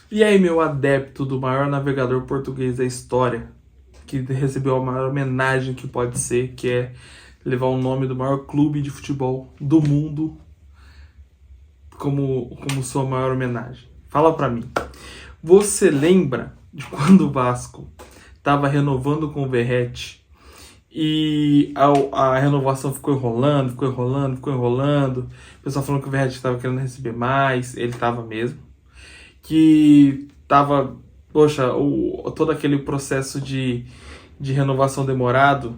E aí, meu adepto do maior navegador português da história, que recebeu a maior homenagem que pode ser, que é levar o nome do maior clube de futebol do mundo como sua maior homenagem. Fala pra mim, você lembra de quando o Vasco estava renovando com o Verratti e a renovação ficou enrolando, o pessoal falando que o Verratti estava querendo receber mais, ele estava mesmo, que tava, poxa, todo aquele processo de renovação demorado,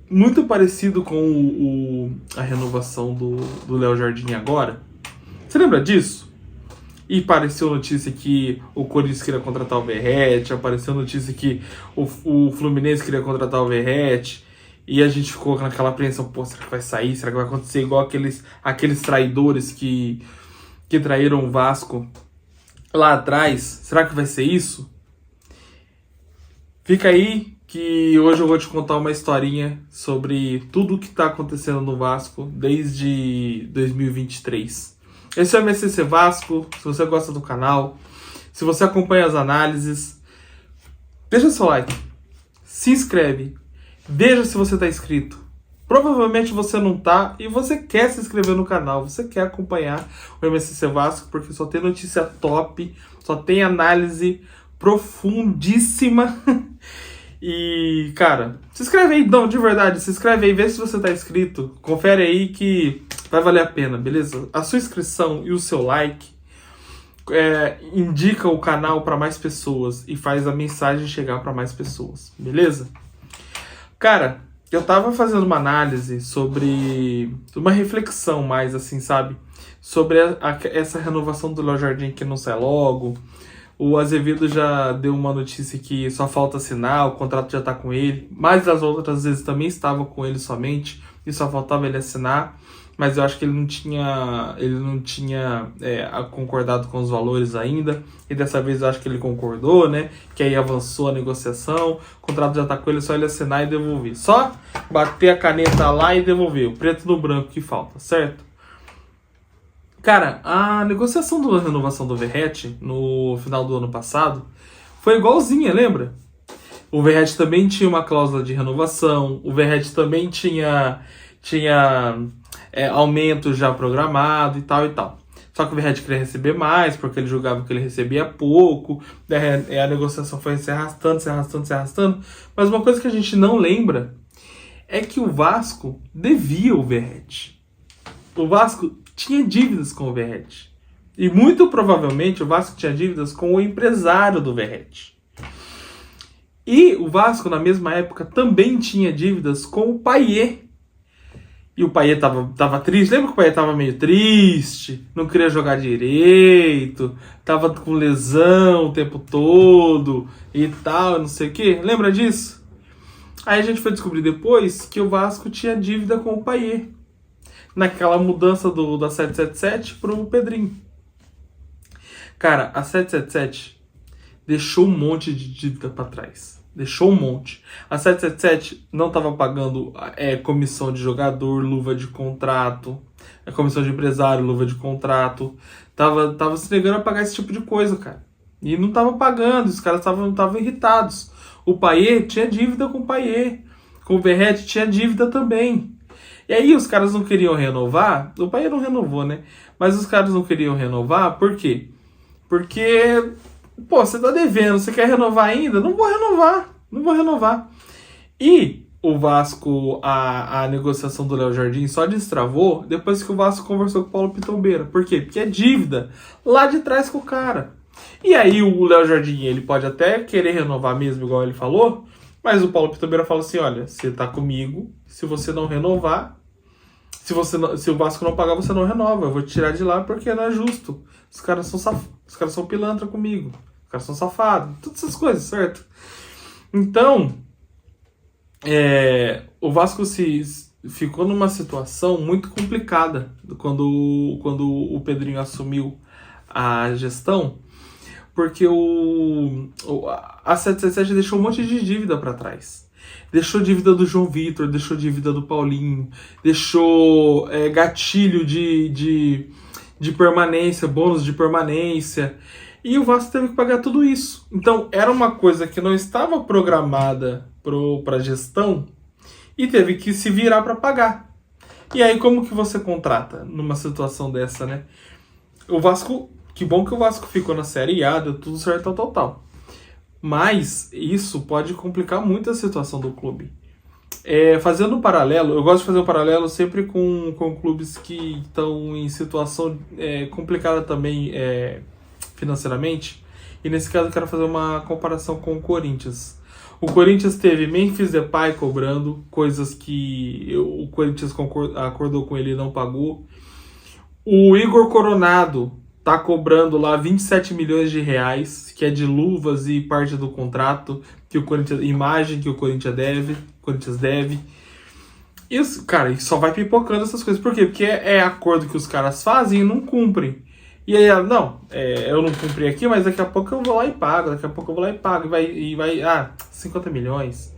muito parecido com a renovação do Léo Jardim agora. Você lembra disso? E apareceu notícia que o Corinthians queria contratar o Verratti, apareceu notícia que o Fluminense queria contratar o Verratti, e a gente ficou naquela apreensão, pô, será que vai sair? Será que vai acontecer igual aqueles traidores que traíram o Vasco lá atrás? Será que vai ser isso? Fica aí que hoje eu vou te contar uma historinha sobre tudo o que está acontecendo no Vasco desde 2023. Esse é o MSC Vasco. Se você gosta do canal, se você acompanha as análises, deixa seu like, se inscreve, veja se você está inscrito. Provavelmente você não tá e você quer se inscrever no canal, você quer acompanhar o MSC Vasco, porque só tem notícia top, só tem análise profundíssima. E, cara, se inscreve aí, não, de verdade, se inscreve aí, vê se você tá inscrito, confere aí que vai valer a pena, beleza? A sua inscrição e o seu like indica o canal para mais pessoas e faz a mensagem chegar para mais pessoas, beleza? Cara, eu tava fazendo uma análise sobre uma reflexão mais assim, sabe? Sobre essa renovação do Léo Jardim que não sai logo. O Azevedo já deu uma notícia que só falta assinar, o contrato já tá com ele. Mas as outras vezes também estava com ele somente e só faltava ele assinar. Mas eu acho que ele não tinha concordado com os valores ainda. E dessa vez eu acho que ele concordou, né? Que aí avançou a negociação. O contrato já tá com ele, só ele assinar e devolver. Só bater a caneta lá e devolver. O preto no branco que falta, certo? Cara, a negociação da renovação do Verratti no final do ano passado foi igualzinha, lembra? O Verratti também tinha uma cláusula de renovação, o Verratti também tinha aumento já programado e tal e tal. Só que o Verratti queria receber mais, porque ele julgava que ele recebia pouco, a negociação foi se arrastando. Mas uma coisa que a gente não lembra é que o Vasco devia o Verratti. O Vasco tinha dívidas com o Verratti. E muito provavelmente o Vasco tinha dívidas com o empresário do Verratti. E o Vasco, na mesma época, também tinha dívidas com o Payet. E o Payet tava triste. Lembra que o Payet tava meio triste? Não queria jogar direito. Tava com lesão o tempo todo. E tal, não sei o quê. Lembra disso? Aí a gente foi descobrir depois que o Vasco tinha dívida com o Payet. Naquela mudança da 777 pro Pedrinho. Cara, a 777 deixou um monte de dívida para trás. Deixou um monte. A 777 não estava pagando comissão de jogador, luva de contrato, comissão de empresário, luva de contrato. Tava se negando a pagar esse tipo de coisa, cara. E não tava pagando, os caras estavam irritados. O Payet tinha dívida com o Payet. Com o Verratti tinha dívida também. E aí os caras não queriam renovar, o Payet não renovou, né? Mas os caras não queriam renovar, por quê? Porque, pô, você tá devendo, você quer renovar ainda? Não vou renovar. E o Vasco, a negociação do Léo Jardim só destravou depois que o Vasco conversou com o Paulo Pitombeira. Por quê? Porque é dívida lá de trás com o cara. E aí o Léo Jardim, ele pode até querer renovar mesmo, igual ele falou, mas o Paulo Pitombeira fala assim, olha, você tá comigo, se você não renovar, se o Vasco não pagar, você não renova. Eu vou te tirar de lá porque não é justo. Os caras são pilantra comigo. Os caras são safados. Todas essas coisas, certo? Então, o Vasco ficou numa situação muito complicada quando o Pedrinho assumiu a gestão, porque a 777 deixou um monte de dívida para trás. Deixou dívida do João Vitor, deixou dívida do Paulinho, deixou gatilho de permanência, bônus de permanência. E o Vasco teve que pagar tudo isso. Então, era uma coisa que não estava programada para a gestão e teve que se virar para pagar. E aí, como que você contrata numa situação dessa, né? O Vasco, que bom que o Vasco ficou na Série A, deu tudo certo, tal, tal, tal. Mas isso pode complicar muito a situação do clube. Fazendo um paralelo, eu gosto de fazer um paralelo sempre com clubes que estão em situação complicada também financeiramente. E nesse caso eu quero fazer uma comparação com o Corinthians. O Corinthians teve Memphis Depay cobrando coisas que o Corinthians acordou com ele e não pagou. O Igor Coronado tá cobrando lá 27 milhões de reais, que é de luvas e parte do contrato que o Corinthians, imagem que o Corinthians deve. Isso, cara, só vai pipocando essas coisas. Por quê? Porque é acordo que os caras fazem e não cumprem. E aí, eu não cumpri aqui, mas daqui a pouco eu vou lá e pago, e vai 50 milhões.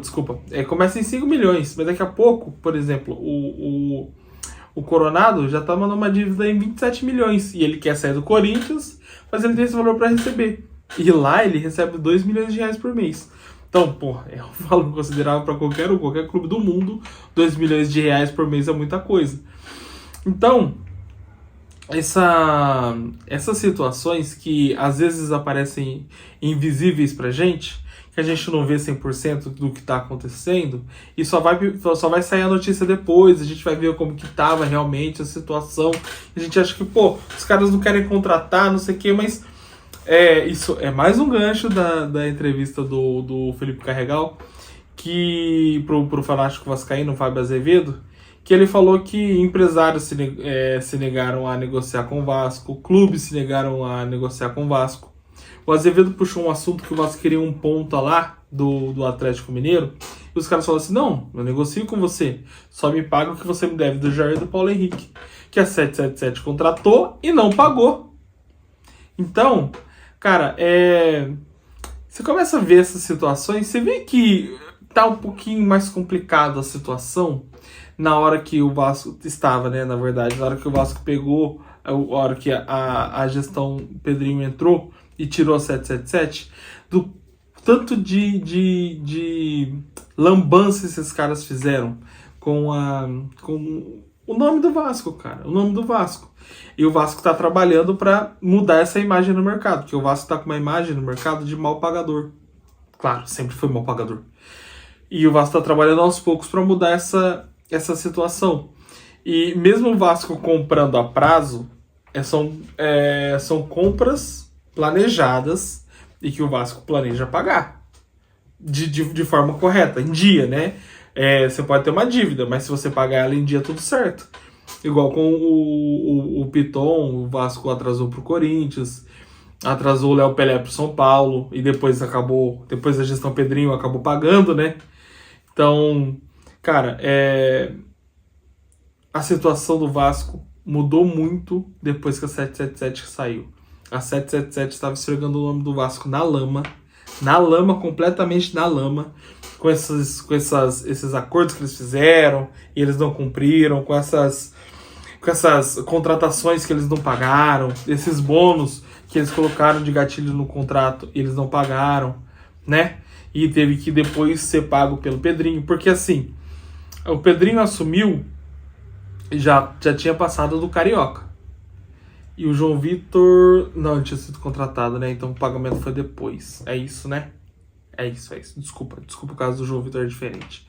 Desculpa, começa em 5 milhões, mas daqui a pouco, por exemplo, o Coronado já tá mandando uma dívida em 27 milhões, e ele quer sair do Corinthians, mas ele tem esse valor para receber. E lá ele recebe 2 milhões de reais por mês. Então, porra, é um valor considerável para qualquer clube do mundo. 2 milhões de reais por mês é muita coisa. Então, essas situações que às vezes aparecem invisíveis pra gente, que a gente não vê 100% do que está acontecendo, e só vai sair a notícia depois, a gente vai ver como que estava realmente a situação, a gente acha que, os caras não querem contratar, não sei o que, mas isso é mais um gancho da entrevista do Felipe Carregal, que pro fanático vascaíno, Fábio Azevedo, que ele falou que empresários se negaram a negociar com o Vasco, clubes se negaram a negociar com o Vasco. O Azevedo puxou um assunto que o Vasco queria um ponta lá do Atlético Mineiro, e os caras falaram assim, não, eu negocio com você, só me paga o que você me deve do Jair e do Paulo Henrique, que a 777 contratou e não pagou. Então, cara, você começa a ver essas situações, você vê que tá um pouquinho mais complicado a situação na hora que o Vasco estava, né, na verdade, na hora que o Vasco pegou, a hora que a gestão Pedrinho entrou e tirou a 777, do tanto de lambança esses caras fizeram com o nome do Vasco, cara, o nome do Vasco. E o Vasco tá trabalhando para mudar essa imagem no mercado, porque o Vasco tá com uma imagem no mercado de mal pagador. Claro, sempre foi mal pagador. E o Vasco tá trabalhando aos poucos para mudar essa situação. E mesmo o Vasco comprando a prazo, são compras planejadas e que o Vasco planeja pagar de forma correta, em dia, né? Você pode ter uma dívida, mas se você pagar ela em dia, tudo certo. Igual com o Piton, o Vasco atrasou pro Corinthians, atrasou o Léo Pelé pro São Paulo, e depois a gestão Pedrinho acabou pagando, né? Então, cara, a situação do Vasco mudou muito depois que a 777 saiu. A 777 estava esfregando o nome do Vasco na lama, completamente na lama, com esses acordos que eles fizeram e eles não cumpriram, com essas contratações que eles não pagaram, esses bônus que eles colocaram de gatilho no contrato e eles não pagaram, né? E teve que depois ser pago pelo Pedrinho, porque assim, o Pedrinho assumiu e já tinha passado do Carioca. E o João Vitor não tinha sido contratado, né? Então o pagamento foi depois. É isso, né? É isso. Desculpa, o caso do João Vitor é diferente.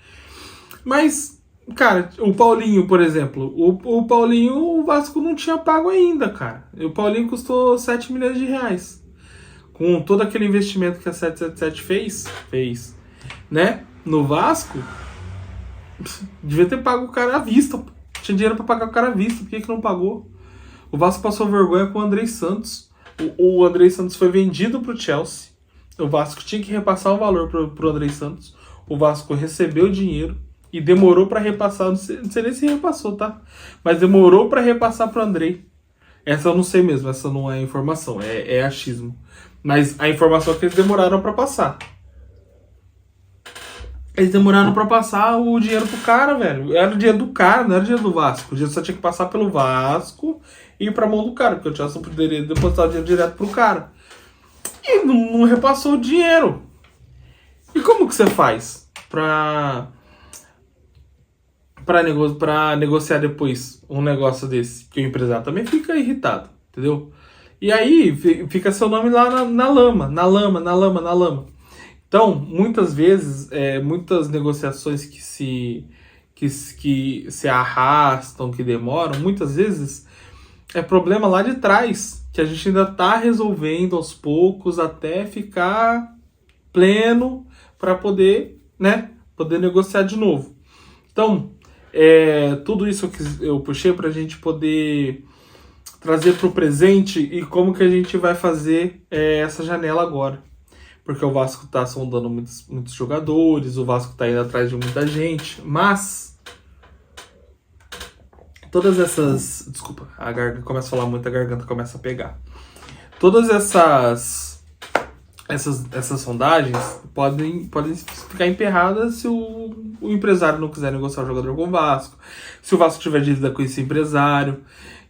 Mas, cara, o Paulinho, por exemplo, o Paulinho, o Vasco não tinha pago ainda, cara. E o Paulinho custou 7 milhões de reais. Com todo aquele investimento que a 777 fez, né? No Vasco, devia ter pago o cara à vista. Tinha dinheiro pra pagar o cara à vista. Por que não pagou? O Vasco passou vergonha com o Andrei Santos. O Andrei Santos foi vendido pro Chelsea. O Vasco tinha que repassar o valor pro Andrei Santos. O Vasco recebeu o dinheiro e demorou para repassar. Não sei nem se repassou, tá? Mas demorou para repassar pro Andrei. Essa eu não sei mesmo. Essa não é informação. É achismo. Mas a informação é que eles demoraram para passar. Eles demoraram pra passar o dinheiro pro cara, velho. Era o dinheiro do cara, não era o dinheiro do Vasco. O dinheiro só tinha que passar pelo Vasco e ir pra mão do cara, porque o Chelsea não poderia depositar o dinheiro direto pro cara. E não repassou o dinheiro. E como que você faz pra negociar depois um negócio desse? Porque o empresário também fica irritado, entendeu? E aí fica seu nome lá na lama. Então, muitas vezes, muitas negociações que se arrastam, que demoram, muitas vezes é problema lá de trás, que a gente ainda está resolvendo aos poucos até ficar pleno para poder, né, poder negociar de novo. Então, tudo isso que eu puxei para a gente poder trazer para o presente e como que a gente vai fazer essa janela agora. Porque o Vasco está sondando muitos jogadores, o Vasco está indo atrás de muita gente, mas todas essas... Desculpa, a garganta começa a falar muito, a garganta começa a pegar. Todas essas sondagens podem ficar emperradas se o empresário não quiser negociar o jogador com o Vasco, se o Vasco tiver dívida com esse empresário.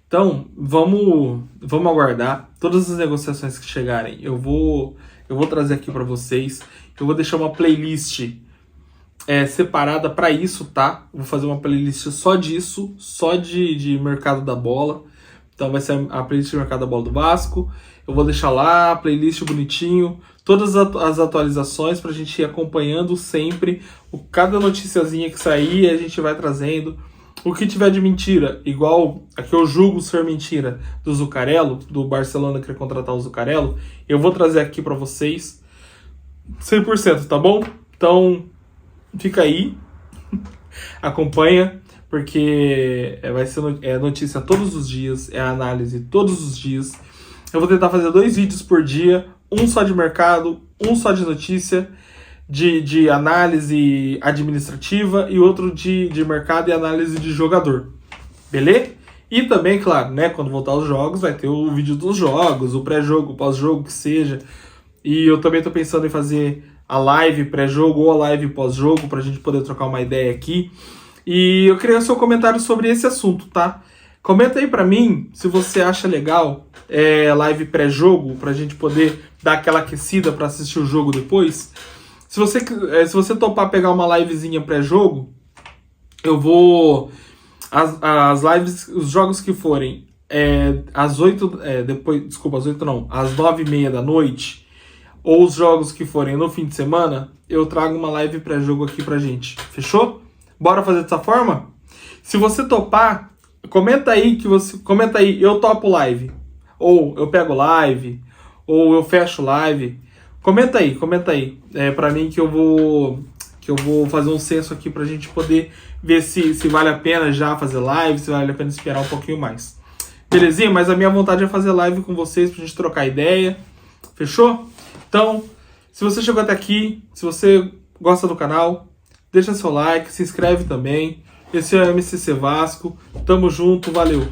Então, vamos aguardar. Todas as negociações que chegarem, eu vou trazer aqui para vocês. Eu vou deixar uma playlist separada para isso, tá? Vou fazer uma playlist só disso, só de mercado da bola. Então vai ser a playlist de mercado da bola do Vasco. Eu vou deixar lá a playlist bonitinho, todas as atualizações para a gente ir acompanhando sempre. Cada noticiazinha que sair, a gente vai trazendo. O que tiver de mentira, igual a que eu julgo ser mentira do Zuccarello, do Barcelona querer contratar o Zuccarello, eu vou trazer aqui para vocês 100%, tá bom? Então, fica aí, acompanha, porque vai ser notícia todos os dias, é análise todos os dias. Eu vou tentar fazer 2 vídeos por dia, um só de mercado, um só de notícia, de análise administrativa e outro de mercado e análise de jogador, beleza? E também, claro, né, quando voltar os jogos, vai ter o vídeo dos jogos, o pré-jogo, o pós-jogo, que seja. E eu também tô pensando em fazer a live pré-jogo ou a live pós-jogo, pra gente poder trocar uma ideia aqui. E eu queria o seu comentário sobre esse assunto, tá? Comenta aí pra mim se você acha legal live pré-jogo, pra gente poder dar aquela aquecida pra assistir o jogo depois. Se você topar pegar uma livezinha pré-jogo, eu vou... As lives, os jogos que forem às 8... às 8 não, às 9h30 da noite, ou os jogos que forem no fim de semana, eu trago uma live pré-jogo aqui pra gente. Fechou? Bora fazer dessa forma? Se você topar, comenta aí, eu topo live. Ou eu pego live, ou eu fecho live. Comenta aí, pra mim que eu vou fazer um censo aqui pra gente poder ver se vale a pena já fazer live, se vale a pena esperar um pouquinho mais. Belezinha? Mas a minha vontade é fazer live com vocês pra gente trocar ideia. Fechou? Então, se você chegou até aqui, se você gosta do canal, deixa seu like, se inscreve também. Esse é o MCC Vasco. Tamo junto, valeu!